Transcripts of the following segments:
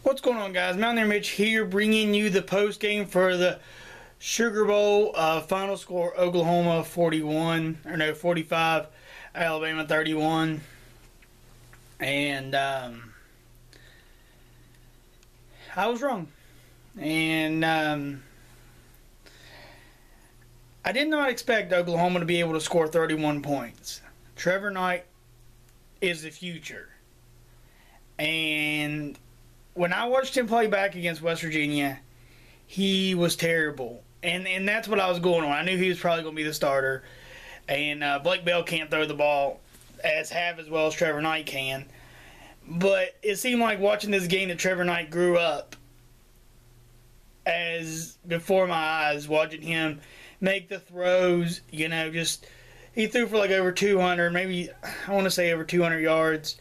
What's going on, guys? Mountaineer Mitch here, bringing you the post game for the Sugar Bowl. Final score: Oklahoma 45, Alabama 31. And I was wrong. And I did not expect Oklahoma to be able to score 31 points. Trevor Knight is the future. And when I watched him play back against West Virginia, he was terrible. And that's what I was going on. I knew he was probably going to be the starter. And Blake Bell can't throw the ball as well as Trevor Knight can. But it seemed like watching this game that Trevor Knight grew up as before my eyes, watching him make the throws, he threw for like over 200, maybe, I want to say over 200 yards.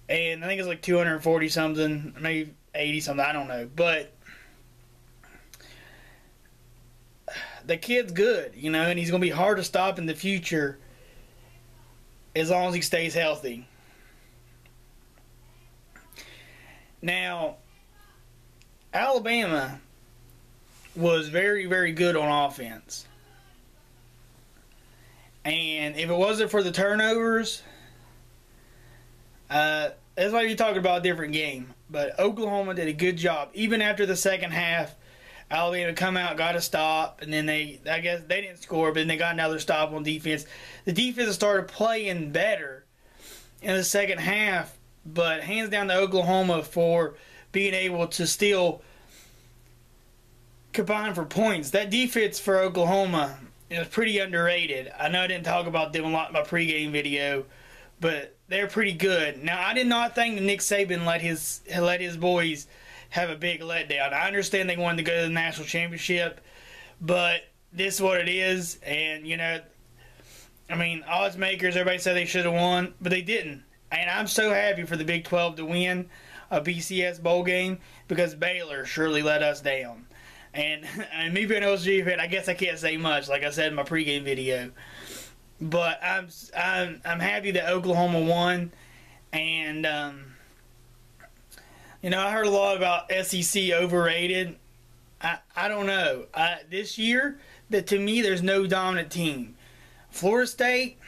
And I think it's like 240 something, maybe 80 something, I don't know. But the kid's good, and he's going to be hard to stop in the future as long as he stays healthy. Now, Alabama was very, very good on offense. And if it wasn't for the turnovers, that's why you're talking about a different game. But Oklahoma did a good job. Even after the second half, Alabama come out, got a stop, and then I guess they didn't score, but then they got another stop on defense. The defense started playing better in the second half, but hands down to Oklahoma for being able to still combine for points. That defense for Oklahoma is pretty underrated. I know I didn't talk about them a lot in my pregame video, but they're pretty good. Now, I did not think that Nick Saban let his boys have a big letdown. I understand they wanted to go to the national championship, but this is what it is. And, odds makers, everybody said they should have won, but they didn't. And I'm so happy for the Big 12 to win a BCS bowl game because Baylor surely let us down. And me being an OSG fan, I guess I can't say much, like I said in my pregame video. But I'm happy that Oklahoma won, and I heard a lot about SEC overrated. I don't know. This year, to me, there's no dominant team. Florida State,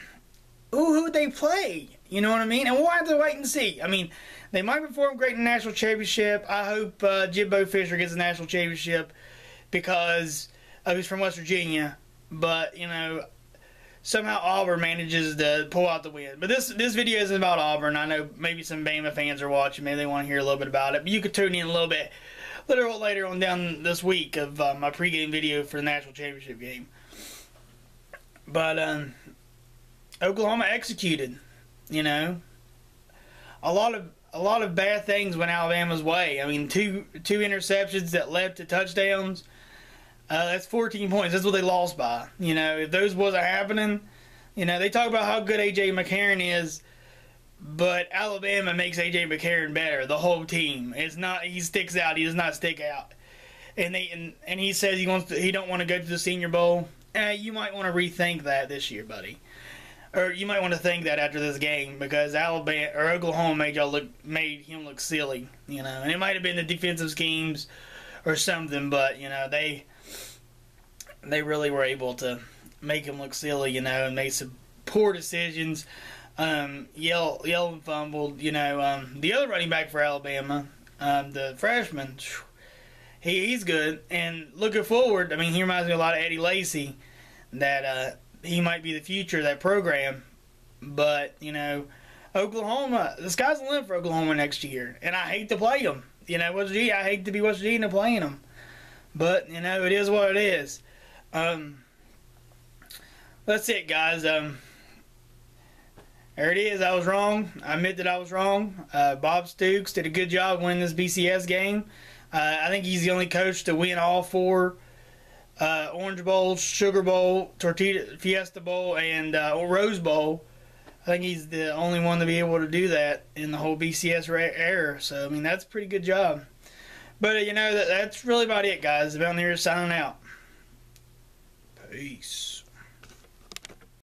who would they play? You know what I mean? And we'll have to wait and see. They might perform great in the national championship. I hope Jimbo Fisher gets the national championship because he's from West Virginia. But, somehow Auburn manages to pull out the win. But this video isn't about Auburn. I know maybe some Bama fans are watching. Maybe they want to hear a little bit about it. But you could tune in a little bit later on down this week of my pregame video for the national championship game. But Oklahoma executed. A lot of bad things went Alabama's way. Two interceptions that led to touchdowns. That's 14 points. That's what they lost by. If those wasn't happening, they talk about how good A.J. McCarron is, but Alabama makes A.J. McCarron better. The whole team. He sticks out. He does not stick out. And he says he don't want to go to the Senior Bowl. You might want to rethink that this year, buddy. Or you might want to think that after this game because Oklahoma made him look silly. And it might have been the defensive schemes or something, but they really were able to make him look silly, and make some poor decisions, yell and fumbled. The other running back for Alabama, the freshman, he's good. And looking forward, he reminds me a lot of Eddie Lacy, that he might be the future of that program. But, Oklahoma, the sky's the limit for Oklahoma next year, and I hate to play them. I hate to be West Virginia playing them. But, it is what it is. That's it, guys. There it is. I was wrong. I admit that I was wrong. Bob Stoops did a good job winning this BCS game. I think he's the only coach to win all four Orange Bowl, Sugar Bowl, Tortilla Fiesta Bowl, and Rose Bowl. I think he's the only one to be able to do that in the whole BCS era. So, that's a pretty good job. But, that's really about it, guys. The Mountaineer signing out. Peace.